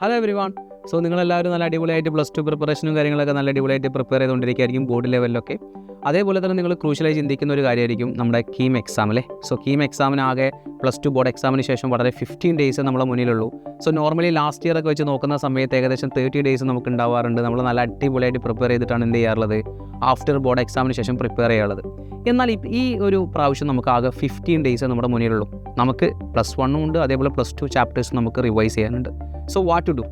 Hello everyone. So നിങ്ങളെല്ലാവരും നല്ല അടിപൊളിയായിട്ട് പ്ലസ് ടു പ്രിപ്പറേഷനും കാര്യങ്ങളൊക്കെ നല്ല അടിപൊളിയായിട്ട് പ്രിപ്പയർ ചെയ്തുകൊണ്ടിരിക്കുകയായിരിക്കും ബോർഡ് ലെവലിലൊക്കെ. അതേപോലെ തന്നെ നിങ്ങൾ ക്രൂഷ്യലായി ചിന്തിക്കുന്ന ഒരു കാര്യമായിരിക്കും നമ്മുടെ കീം എക്സാം അല്ലേ. സോ കീം എക്സാമിനാകെ പ്ലസ് ടു ബോർഡ് എക്സാമിന് ശേഷം വളരെ 15 ഡേയ്സ് നമ്മളെ മുന്നിലുള്ളൂ. സോ നോർമലി ലാസ്റ്റ് ഇയർ ഒക്കെ വെച്ച് നോക്കുന്ന സമയത്ത് ഏകദേശം 30 ഡേയ്സ് നമുക്ക് ഉണ്ടാവാറുണ്ട്. നമ്മൾ നല്ല അടിപൊളിയായിട്ട് പ്രിപ്പയർ ചെയ്തിട്ടാണ് എന്ത് ചെയ്യാറുള്ളത്, ആഫ്റ്റർ ബോർഡ് എക്സാമിന് ശേഷം പ്രിപ്പയർ ചെയ്യാറുള്ളത്. എന്നാൽ ഈ ഒരു പ്രാവശ്യം നമുക്ക് ആകെ 15 ഡേയ്സ് നമ്മുടെ മുന്നിലുള്ളൂ. നമുക്ക് പ്ലസ് 1 ഉണ്ട്, അതേപോലെ പ്ലസ് 2 ചാപ്റ്റേഴ്സ് നമുക്ക് റിവൈസ് ചെയ്യാനുണ്ട്. സോ വാട്ട് ടു ഡു,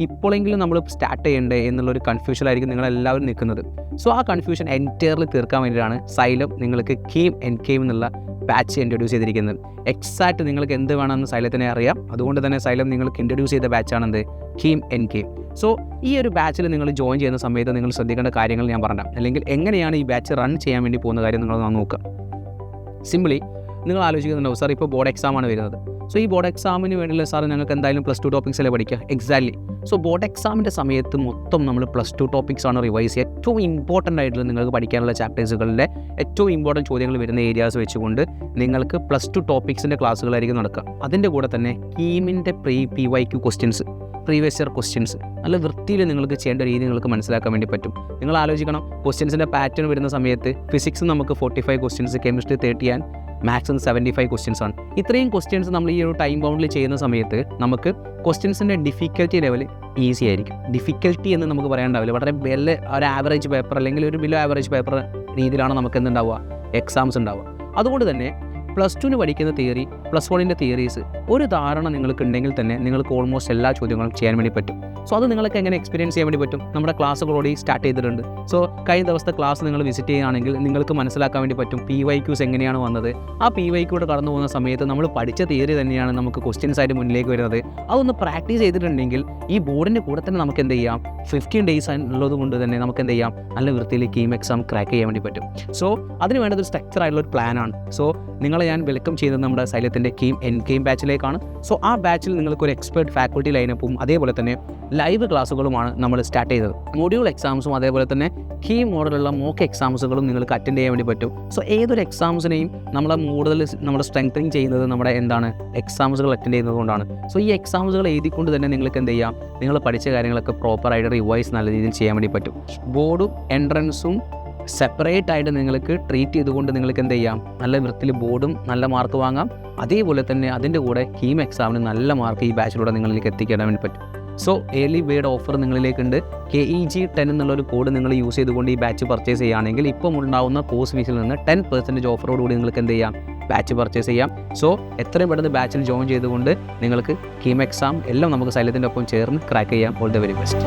ഇപ്പോഴെങ്കിലും നമ്മൾ സ്റ്റാർട്ട് ചെയ്യണ്ടേ എന്നുള്ളൊരു കൺഫ്യൂഷനിലായിരിക്കും നിങ്ങളെല്ലാവരും നിൽക്കുന്നത്. സോ ആ കൺഫ്യൂഷൻ എൻറ്റയർലി തീർക്കാൻ വേണ്ടിയിട്ടാണ് സൈലം നിങ്ങൾക്ക് കീം എൻ കെയിം എന്നുള്ള ബാച്ച് ഇൻട്രൊഡ്യൂസ് ചെയ്തിരിക്കുന്നത്. എക്സാക്റ്റ് നിങ്ങൾക്ക് എന്ത് വേണമെന്ന് സൈലത്തിനെ അറിയാം. അതുകൊണ്ട് തന്നെ സൈലം നിങ്ങൾക്ക് ഇൻട്രൊഡ്യൂസ് ചെയ്ത ബാച്ചാണെന്ത്, കീം എൻ കെയിം. സോ ഈ ഒരു ബാച്ചിൽ നിങ്ങൾ ജോയിൻ ചെയ്യുന്ന സമയത്ത് നിങ്ങൾ ശ്രദ്ധിക്കേണ്ട കാര്യങ്ങൾ ഞാൻ പറഞ്ഞാൽ, അല്ലെങ്കിൽ എങ്ങനെയാണ് ഈ ബാച്ച് റൺ ചെയ്യാൻ വേണ്ടി പോകുന്ന കാര്യം നിങ്ങൾ നോക്കുക. സിംപ്ലി നിങ്ങൾ ആലോചിക്കുന്നുണ്ടാവും, സാർ ഇപ്പോൾ ബോർഡ് എക്സാമാണ് വരുന്നത്. സോ ഈ ബോർഡ് എക്സാമിന് വേണ്ടിയുള്ള സാർ ഞങ്ങൾക്ക് എന്തായാലും പ്ലസ് 2 ടോപ്പിക്സ് അല്ലേ പഠിക്കുക. എക്സാക്ട്ലി. സോ ബോർഡ് എക്സാമിൻ്റെ സമയത്ത് മൊത്തം നമ്മൾ പ്ലസ് 2 ടോപ്പിക്സ് ആണ് റിവൈസ് ചെയ്യുക. ഏറ്റവും ഇമ്പോർട്ടൻ്റ് ആയിട്ടുള്ള നിങ്ങൾക്ക് പഠിക്കാനുള്ള ചാപ്റ്റേഴ്സുകളിലെ ഏറ്റവും ഇമ്പോർട്ടൻറ്റ് ചോദ്യങ്ങൾ വരുന്ന ഏരിയാസ് വെച്ചുകൊണ്ട് നിങ്ങൾക്ക് പ്ലസ് 2 ടോപ്പിക്സിൻ്റെ ക്ലാസ്സുകളായിരിക്കും നടക്കുക. അതിൻ്റെ കൂടെ തന്നെ കീമിൻ്റെ PYQ questions, previous year questions നല്ല വൃത്തിയിൽ നിങ്ങൾക്ക് ചെയ്യേണ്ട രീതി നിങ്ങൾക്ക് മനസ്സിലാക്കാൻ വേണ്ടി പറ്റും. നിങ്ങൾ ആലോചിക്കണം, ക്വസ്റ്റ്യൻസിൻ്റെ പാറ്റേൺ വരുന്ന സമയത്ത് ഫിസിക്സ് നമുക്ക് 45 ക്വസ്റ്റ്യൻസ്, കെമിസ്ട്രി 30 ആൻഡ് മാത്സിന് 75 ക്വസ്റ്റ്യൻസ് ആണ്. ഇത്രയും ക്വസ്റ്റ്യൻസ് നമ്മൾ ഈ ഒരു ടൈം ബൗണ്ടിൽ ചെയ്യുന്ന സമയത്ത് നമുക്ക് ക്വസ്റ്റ്യൻസിൻ്റെ ഡിഫിക്കൽറ്റി ലെവൽ ഈസി ആയിരിക്കും. ഡിഫിക്കൽറ്റി എന്ന് നമുക്ക് പറയാനുണ്ടാവില്ല, വളരെ ഒരു ആവറേജ് പേപ്പർ അല്ലെങ്കിൽ ഒരു ബിലോ ആവറേജ് പേപ്പർ രീതിയിലാണ് നമുക്ക് എന്തുണ്ടാവുക, എക്സാംസ് ഉണ്ടാവുക. അതുകൊണ്ട് തന്നെ പ്ലസ് 2 പഠിക്കുന്ന തിയറി, പ്ലസ് 1 തിയറീസ് ഒരു ധാരണ നിങ്ങൾക്ക് ഉണ്ടെങ്കിൽ തന്നെ നിങ്ങൾക്ക് ഓൾമോസ്റ്റ് എല്ലാ ചോദ്യങ്ങളും ചെയ്യാൻ വേണ്ടി പറ്റും. സോ അത് നിങ്ങൾക്ക് എങ്ങനെ എക്സ്പീരിയൻസ് ചെയ്യാൻ വേണ്ടി പറ്റും, നമ്മുടെ ക്ലാസ്സുകൾ ഓൾറെഡി സ്റ്റാർട്ട് ചെയ്തിട്ടുണ്ട്. സോ കഴിഞ്ഞ ദിവസത്തെ ക്ലാസ് നിങ്ങൾ വിസിറ്റ് ചെയ്യുകയാണെങ്കിൽ നിങ്ങൾക്ക് മനസ്സിലാക്കാൻ വേണ്ടി പറ്റും PYQs എങ്ങനെയാണ് വന്നത്. ആ PYQ കടന്നു പോകുന്ന സമയത്ത് നമ്മൾ പഠിച്ച തിയറി തന്നെയാണ് നമുക്ക് ക്വസ്റ്റ്യൻസ് ആയിട്ട് മുന്നിലേക്ക് വരുന്നത്. അതൊന്ന് പ്രാക്ടീസ് ചെയ്തിട്ടുണ്ടെങ്കിൽ ഈ ബോർഡിൻ്റെ കൂടെ തന്നെ നമുക്ക് എന്ത് ചെയ്യാം, 15 ഡേയ്സ് ഉള്ളത് കൊണ്ട് തന്നെ നമുക്ക് എന്ത് ചെയ്യാം, നല്ല വൃത്തിയിൽ കീം എക്സാം ക്രാക്ക് ചെയ്യാൻ വേണ്ടി പറ്റും. സോ അതിന് വേണ്ടത് ഒരു സ്ട്രക്ചർ ആയിട്ടുള്ള ഒരു പ്ലാനാണ്. സോ നിങ്ങളെ ഞാൻ വെൽക്കം ചെയ്യുന്നത് നമ്മുടെ സൈലത്തിൻ്റെ കീം എൻ കെയിം ബാച്ചിലേക്കാണ്. സോ ആ ബാച്ചിൽ നിങ്ങൾക്കൊരു എക്സ്പേർട്ട് ഫാക്കൽറ്റി ലൈനപ്പും അതേപോലെ തന്നെ ലൈവ് ക്ലാസ്സുകളുമാണ് നമ്മൾ സ്റ്റാർട്ട് ചെയ്തത്. മൊഡ്യൂൾ എക്സാംസും അതേപോലെ തന്നെ കീ മോഡലുള്ള മോക്ക് എക്സാംസുകളും നിങ്ങൾക്ക് അറ്റൻഡ് ചെയ്യാൻ വേണ്ടി പറ്റും. സോ ഏതൊരു എക്സാംസിനെയും നമ്മൾ സ്ട്രെങ്തനിങ് ചെയ്യുന്നത് നമ്മുടെ എന്താണ്, എക്സാംസുകൾ അറ്റൻഡ് ചെയ്യുന്നത് കൊണ്ടാണ്. സോ ഈ എക്സാംസുകൾ എഴുതിക്കൊണ്ട് തന്നെ നിങ്ങൾക്ക് എന്ത് ചെയ്യാം, നിങ്ങൾ പഠിച്ച കാര്യങ്ങളൊക്കെ പ്രോപ്പറായിട്ട് റിവൈസ് നല്ല രീതിയിൽ ചെയ്യാൻ വേണ്ടി പറ്റും. ബോർഡും എൻട്രൻസും സെപ്പറേറ്റ് ആയിട്ട് നിങ്ങൾക്ക് ട്രീറ്റ് ചെയ്തുകൊണ്ട് നിങ്ങൾക്ക് എന്ത് ചെയ്യാം, നല്ല വൃത്തിയിൽ ബോർഡും നല്ല മാർക്ക് വാങ്ങാം. അതേപോലെ തന്നെ അതിൻ്റെ കൂടെ കീം എക്സാമിന് നല്ല മാർക്ക് ഈ ബാച്ചിലൂടെ നിങ്ങളിലേക്ക് എത്തിക്കാൻ വേണ്ടി പറ്റും. സോ ഏർലി ബേർഡ് ഓഫർ നിങ്ങളിലേക്കുണ്ട്. KEG10 എന്നുള്ളൊരു കോഡ് നിങ്ങൾ യൂസ് ചെയ്തുകൊണ്ട് ഈ ബാച്ച് പർച്ചേസ് ചെയ്യുകയാണെങ്കിൽ ഇപ്പം ഉണ്ടാകുന്ന കോഴ്സ് ഫീസിൽ നിന്ന് 10% ഓഫറോടുകൂടി നിങ്ങൾക്ക് എന്ത് ചെയ്യാം, ബാച്ച് പർച്ചേസ് ചെയ്യാം. സോ എത്രയും പെട്ടെന്ന് ബാച്ചിൽ ജോയിൻ ചെയ്തുകൊണ്ട് നിങ്ങൾക്ക് കീം എക്സാം എല്ലാം നമുക്ക് സൈലത്തിൻ്റെ ഒപ്പം ചേർന്ന് ക്രാക്ക് ചെയ്യാം. All the very best.